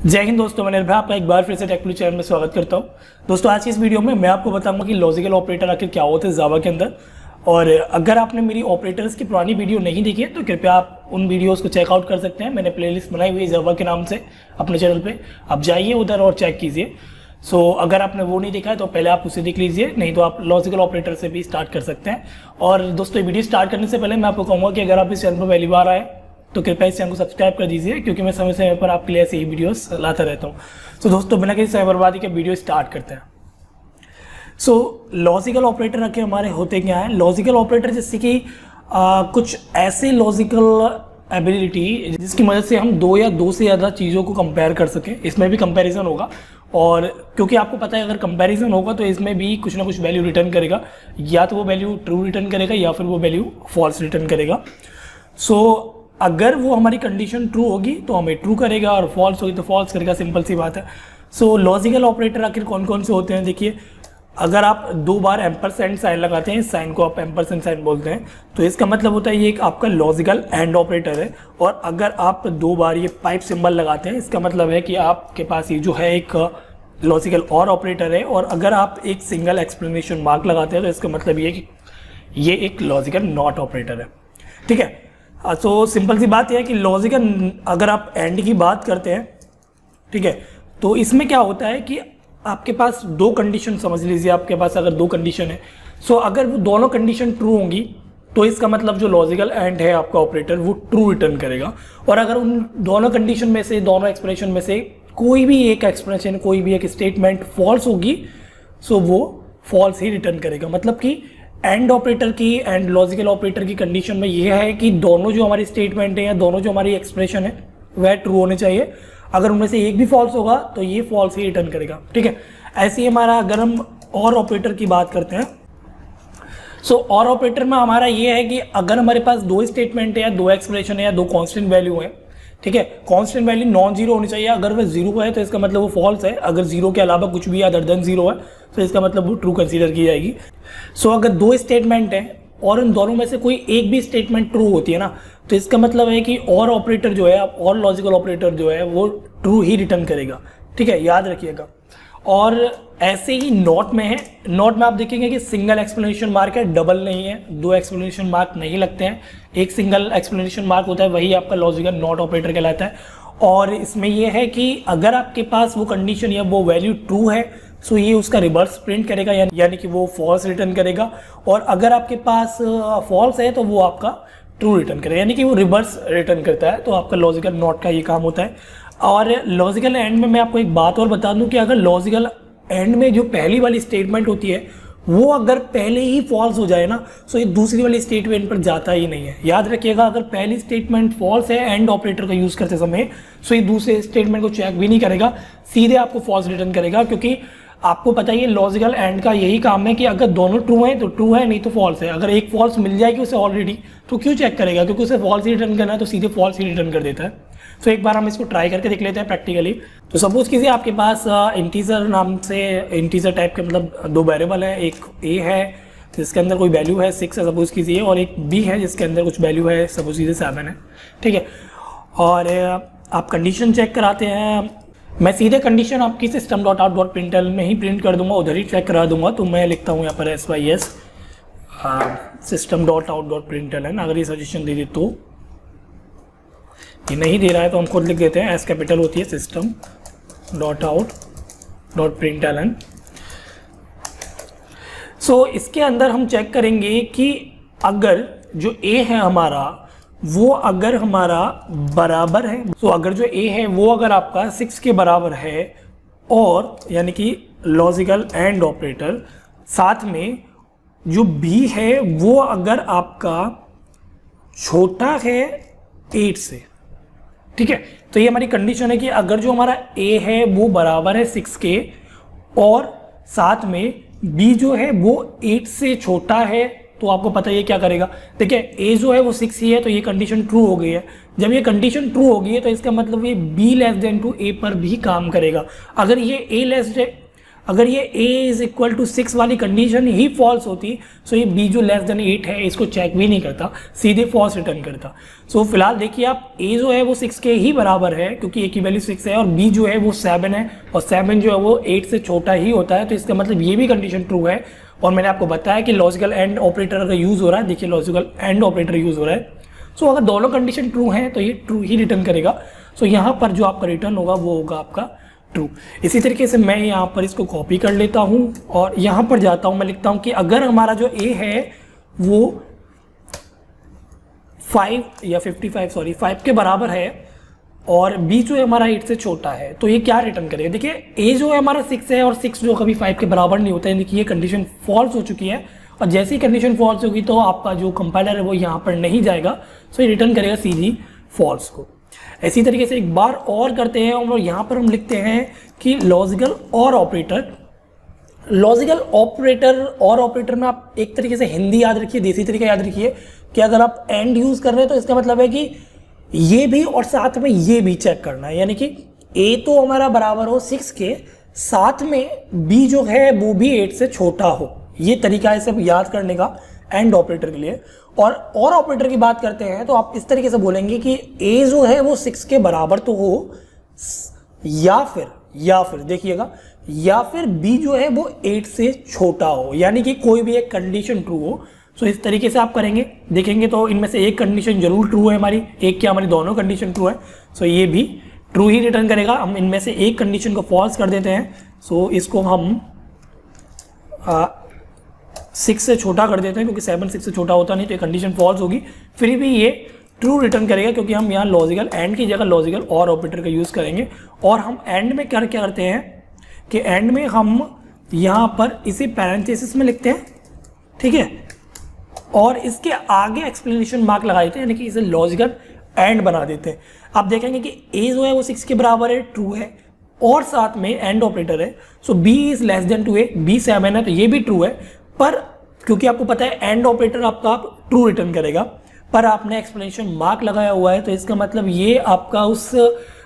जय हिंद दोस्तों, मैं निर्भय आपका एक बार फिर से टेक्नोलॉजी चैनल में स्वागत करता हूं। दोस्तों आज की इस वीडियो में मैं आपको बताऊंगा कि लॉजिकल ऑपरेटर आखिर क्या होते हैं जावा के अंदर। और अगर आपने मेरी ऑपरेटर्स की पुरानी वीडियो नहीं देखी है तो कृपया आप उन वीडियोस को चेकआउट कर सकते हैं। मैंने प्लेलिस्ट बनाई हुई है जावा के नाम से अपने चैनल पे, आप जाइए उधर और चेक कीजिए। अगर आपने वो नहीं देखा है तो पहले आप उसे देख लीजिए, नहीं तो आप लॉजिकल ऑपरेटर से भी स्टार्ट कर सकते हैं। और दोस्तों वीडियो स्टार्ट करने से पहले मैं आपको कहूँगा कि अगर आप इस चैनल पर पहली बार आए तो कृपया इस चैनल को सब्सक्राइब कर दीजिए, क्योंकि मैं समय समय पर आपके लिए ऐसे ही वीडियोस लाता रहता हूँ। तो दोस्तों बिना किसी समय बर्बादी के वीडियो स्टार्ट करते हैं। लॉजिकल ऑपरेटर आखिर हमारे होते क्या हैं? लॉजिकल ऑपरेटर जैसे कि कुछ ऐसे लॉजिकल एबिलिटी जिसकी मदद से हम दो या दो से ज़्यादा चीज़ों को कंपेयर कर सकें। इसमें भी कंपैरिजन होगा, और क्योंकि आपको पता है अगर कंपैरिजन होगा तो इसमें भी कुछ ना कुछ वैल्यू रिटर्न करेगा, या तो वो वैल्यू ट्रू रिटर्न करेगा या फिर वो वैल्यू फॉल्स रिटर्न करेगा। अगर वो हमारी कंडीशन ट्रू होगी तो हमें ट्रू करेगा, और फॉल्स होगी तो फॉल्स करेगा, सिंपल सी बात है। लॉजिकल ऑपरेटर आखिर कौन कौन से होते हैं? देखिए, अगर आप दो बार एम्परसेंड साइन लगाते हैं, इस साइन को आप एम्परसेंड साइन बोलते हैं, तो इसका मतलब होता है ये एक आपका लॉजिकल एंड ऑपरेटर है। और अगर आप दो बार ये पाइप सिंबल लगाते हैं, इसका मतलब है कि आपके पास ये जो है एक लॉजिकल और ऑपरेटर है। और अगर आप एक सिंगल एक्सप्लेनेशन मार्क लगाते हैं तो इसका मतलब ये कि ये एक लॉजिकल नॉट ऑपरेटर है। ठीक है, सिंपल सी बात यह है कि लॉजिकल, अगर आप एंड की बात करते हैं, ठीक है, तो इसमें क्या होता है कि आपके पास दो कंडीशन, समझ लीजिए आपके पास अगर दो कंडीशन है, अगर वो दोनों कंडीशन ट्रू होंगी तो इसका मतलब जो लॉजिकल एंड है आपका ऑपरेटर वो ट्रू रिटर्न करेगा। और अगर उन दोनों कंडीशन में से, दोनों एक्सप्रेशन में से कोई भी एक एक्सप्रेशन, कोई भी एक स्टेटमेंट फॉल्स होगी, वो फॉल्स ही रिटर्न करेगा। मतलब कि एंड ऑपरेटर की, एंड लॉजिकल ऑपरेटर की कंडीशन में यह है कि दोनों जो हमारी स्टेटमेंट है या दोनों जो हमारी एक्सप्रेशन है वह ट्रू होने चाहिए। अगर उनमें से एक भी फॉल्स होगा तो ये फॉल्स ही रिटर्न करेगा। ठीक है, ऐसे ही हमारा अगर हम और ऑपरेटर की बात करते हैं, और ऑपरेटर में हमारा ये है कि अगर हमारे पास दो स्टेटमेंट है या दो एक्सप्रेशन है या दो कांस्टेंट वैल्यू है, ठीक है, कांस्टेंट वैल्यू नॉन जीरो होनी चाहिए। अगर वह जीरो है तो इसका मतलब वो फॉल्स है, अगर जीरो के अलावा कुछ भी अदर देन जीरो है तो इसका मतलब वो ट्रू कंसीडर की जाएगी। अगर दो स्टेटमेंट है और उन दोनों में से कोई एक भी स्टेटमेंट ट्रू होती है ना, तो इसका मतलब है कि और ऑपरेटर जो है, और लॉजिकल ऑपरेटर जो है वो ट्रू ही रिटर्न करेगा। ठीक है, याद रखिएगा। और ऐसे ही नॉट में है, नॉट में आप देखेंगे कि सिंगल एक्सप्लेनेशन मार्क है, डबल नहीं है, दो एक्सप्लेनेशन मार्क नहीं लगते हैं, एक सिंगल एक्सप्लेनेशन मार्क होता है, वही आपका लॉजिकल नॉट ऑपरेटर कहलाता है। और इसमें यह है कि अगर आपके पास वो कंडीशन या वो वैल्यू ट्रू है ये उसका रिवर्स प्रिंट करेगा, यानी कि वो फॉल्स रिटर्न करेगा। और अगर आपके पास फॉल्स है तो वो आपका ट्रू रिटर्न करेगा, यानी कि वो रिवर्स रिटर्न करता है। तो आपका लॉजिकल नॉट का ये काम होता है। और लॉजिकल एंड में मैं आपको एक बात और बता दूं कि अगर लॉजिकल एंड में जो पहली वाली स्टेटमेंट होती है वो अगर पहले ही फॉल्स हो जाए ना, ये दूसरी वाली स्टेटमेंट पर जाता ही नहीं है। याद रखिएगा, अगर पहली स्टेटमेंट फॉल्स है एंड ऑपरेटर का यूज करते समय, ये दूसरे स्टेटमेंट को चेक भी नहीं करेगा, सीधे आपको फॉल्स रिटर्न करेगा। क्योंकि आपको पता ही है लॉजिकल एंड का यही काम है कि अगर दोनों ट्रू हैं तो ट्रू है, नहीं तो फॉल्स है। अगर एक फॉल्स मिल जाएगी उसे ऑलरेडी, तो क्यों चेक करेगा? क्योंकि उसे फॉल्स ही रिटर्न करना है, तो सीधे फॉल्स ही रिटर्न कर देता है। एक बार हम इसको ट्राई करके देख लेते हैं प्रैक्टिकली। तो सपोज कीजिए आपके पास इंटीजर नाम से, इंटीजर टाइप के मतलब दो वेरिएबल है, एक ए है जिसके अंदर कोई वैल्यू है 6 है सपोज कीजिए, और एक बी है जिसके अंदर कुछ वैल्यू है सपोज कीजिए 7 है। ठीक है, और आप कंडीशन चेक कराते हैं। मैं सीधे कंडीशन आपकी system.out.println में ही प्रिंट कर दूंगा, उधर ही चेक करा दूंगा। तो मैं लिखता हूँ यहाँ पर SYS system.out.println। अगर ये सजेशन दे दे तो, ये नहीं दे रहा है तो हम खुद लिख देते हैं, एस कैपिटल होती है system.out.println। इसके अंदर हम चेक करेंगे कि अगर जो ए है हमारा वो अगर हमारा बराबर है, अगर जो ए है वो अगर आपका 6 के बराबर है, और यानी कि लॉजिकल एंड ऑपरेटर, साथ में जो बी है वो अगर आपका छोटा है 8 से। ठीक है, तो ये हमारी कंडीशन है कि अगर जो हमारा ए है वो बराबर है 6 के, और साथ में बी जो है वो 8 से छोटा है, तो आपको पता है क्या करेगा। देखिए, ए जो है वो 6 ही है, तो ये कंडीशन ट्रू हो गई है। जब ये कंडीशन ट्रू हो गई है तो इसका मतलब ये बी लेस देन टू ए पर भी काम करेगा। अगर ये ए लेस अगर ये a इज इक्वल टू 6 वाली कंडीशन ही फॉल्स होती, सो ये b जो लेस देन 8 है इसको चेक भी नहीं करता, सीधे फॉल्स रिटर्न करता। सो फिलहाल देखिए आप a जो है वो 6 के ही बराबर है क्योंकि a की वैल्यू 6 है, और b जो है वो 7 है, और 7 जो है वो 8 से छोटा ही होता है, तो इसका मतलब ये भी कंडीशन ट्रू है। और मैंने आपको बताया कि लॉजिकल एंड ऑपरेटर अगर यूज़ हो रहा है, देखिए लॉजिकल एंड ऑपरेटर यूज़ हो रहा है, सो अगर दोनों कंडीशन ट्रू हैं तो ये ट्रू ही रिटर्न करेगा। सो यहाँ पर जो आपका रिटर्न होगा वो होगा आपका ट्रू। इसी तरीके से मैं यहाँ पर इसको कॉपी कर लेता हूँ और यहाँ पर जाता हूँ, मैं लिखता हूँ कि अगर हमारा जो a है वो 5 के बराबर है और b जो है हमारा 8 से छोटा है, तो ये क्या रिटर्न करेगा। देखिए a जो है हमारा 6 है और 6 जो कभी 5 के बराबर नहीं होता है, देखिए ये कंडीशन फॉल्स हो चुकी है, और जैसे ही कंडीशन फॉल्स होगी तो आपका जो कंपाइलर है वो यहाँ पर नहीं जाएगा, सो ये रिटर्न करेगा सीधी फॉल्स को। इसी तरीके से एक बार और करते हैं और यहाँ पर हम लिखते हैं कि लॉजिकल और ऑपरेटर। लॉजिकल ऑपरेटर और ऑपरेटर में आप एक तरीके से हिंदी याद रखिए, देसी तरीका याद रखिए कि अगर आप एंड यूज़ कर रहे हैं तो इसका मतलब है कि ये भी और साथ में ये भी चेक करना है, यानी कि a तो हमारा बराबर हो 6 के, साथ में b जो है वो भी 8 से छोटा हो। ये तरीका है सब याद करने का एंड ऑपरेटर के लिए। और ऑपरेटर की बात करते हैं तो आप इस तरीके से बोलेंगे कि a जो है वो 6 के बराबर तो हो, या फिर देखिएगा, या फिर b जो है वो 8 से छोटा हो, यानी कि कोई भी एक कंडीशन ट्रू हो। सो इस तरीके से आप करेंगे, देखेंगे तो इनमें से एक कंडीशन जरूर ट्रू है हमारी, एक क्या हमारी दोनों कंडीशन ट्रू है, सो ये भी ट्रू ही रिटर्न करेगा। हम इनमें से एक कंडीशन को फॉल्स कर देते हैं, सो इसको हम 6 से छोटा कर देते हैं क्योंकि 7 6 से छोटा होता नहीं, तो ये कंडीशन फॉल्स होगी, फिर भी ये ट्रू रिटर्न करेगा क्योंकि हम यहाँ लॉजिकल एंड की जगह लॉजिकल और ऑपरेटर का यूज़ करेंगे। और हम एंड में क्या करते हैं कि एंड में हम यहाँ पर इसे पैरेंथेसिस में लिखते हैं, ठीक है, और इसके आगे एक्सप्लेनेशन मार्क लगा देते हैं, यानी कि इसे लॉजिकल एंड बना देते हैं। आप देखेंगे कि a जो है वो 6 के बराबर है, ट्रू है, और साथ में एंड ऑपरेटर है, so b is less than two a, b 7 है तो ये भी ट्रू है, पर क्योंकि आपको पता है एंड ऑपरेटर आपका ट्रू रिटर्न करेगा, पर आपने एक्सप्लेनेशन मार्क लगाया हुआ है तो इसका मतलब ये आपका उस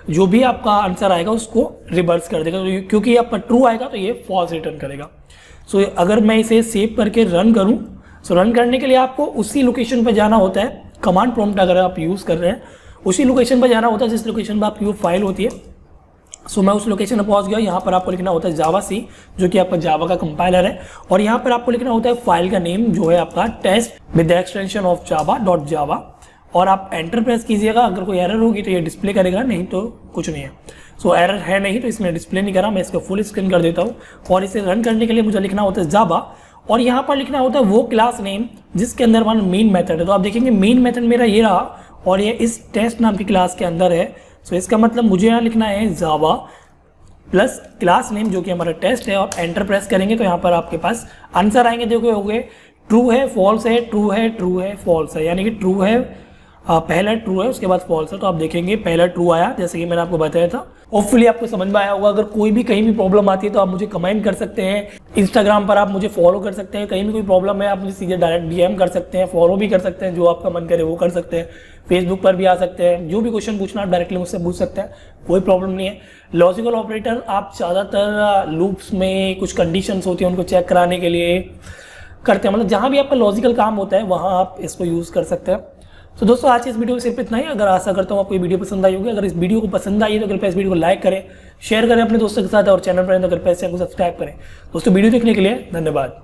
जो भी आपका आंसर आएगा उसको रिवर्स कर देगा, तो क्योंकि ये आपका ट्रू आएगा तो ये फॉल्स रिटर्न करेगा। सो अगर मैं इसे सेव करके रन करूं, सो रन करने के लिए आपको उसी लोकेशन पर जाना होता है, कमांड प्रॉम्प्ट अगर आप यूज़ कर रहे हैं उसी लोकेशन पर जाना होता है जिस लोकेशन पर आपकी वो फाइल होती है। सो मैं उस लोकेशन पर पहुंच गया, यहाँ पर आपको लिखना होता है जावा सी, जो कि आपका जावा का कंपाइलर है, और यहाँ पर आपको लिखना होता है फाइल का नेम जो है आपका test with the extension of java.java, और आप एंटर प्रेस कीजिएगा। अगर कोई एरर होगी तो ये डिस्प्ले करेगा, नहीं तो कुछ नहीं है। सो एरर है नहीं तो इसमें डिस्प्ले नहीं करा, मैं इसको फुल स्क्रीन कर देता हूँ। और इसे रन करने के लिए मुझे लिखना होता है जावा, और यहाँ पर लिखना होता है वो क्लास नेम जिसके अंदर हमारा मेन मेथड है। तो आप देखेंगे मेन मेथड मेरा ये रहा और ये इस टेस्ट नाम की क्लास के अंदर है। सो इसका मतलब मुझे यहाँ लिखना है जावा प्लस क्लास नेम जो कि हमारा टेस्ट है, और एंटर प्रेस करेंगे तो यहाँ पर आपके पास आंसर आएंगे। देखो हो गए ट्रू है, फॉल्स है, ट्रू है, ट्रू है, फॉल्स है, यानी कि ट्रू है पहला ट्रू है उसके बाद फॉल्स है। तो आप देखेंगे पहला ट्रू आया जैसे कि मैंने आपको बताया था। होपफुली आपको समझ में आया होगा। अगर कोई भी कहीं भी प्रॉब्लम आती है तो आप मुझे कमेंट कर सकते हैं, इंस्टाग्राम पर आप मुझे फॉलो कर सकते हैं। कहीं भी कोई प्रॉब्लम है आप मुझे सीधे डायरेक्ट डीएम कर सकते हैं, फॉलो भी कर सकते हैं, जो आपका मन करे वो कर सकते हैं। फेसबुक पर भी आ सकते हैं, जो भी क्वेश्चन पूछना आप डायरेक्टली मुझसे पूछ सकते हैं, कोई प्रॉब्लम नहीं है। लॉजिकल ऑपरेटर आप ज़्यादातर लूप्स में कुछ कंडीशंस होती हैं उनको चेक कराने के लिए करते हैं, मतलब जहाँ भी आपका लॉजिकल काम होता है वहाँ आप इसको यूज़ कर सकते हैं। तो दोस्तों आज इस वीडियो में सिर्फ इतना ही। अगर आशा करता हूँ आपको ये वीडियो पसंद आई होगी। अगर इस वीडियो को पसंद आई है तो कृपया इस वीडियो को लाइक करें, शेयर करें अपने दोस्तों के साथ, और चैनल पर तो कृपया इसे सब्सक्राइब करें। दोस्तों वीडियो देखने के लिए धन्यवाद।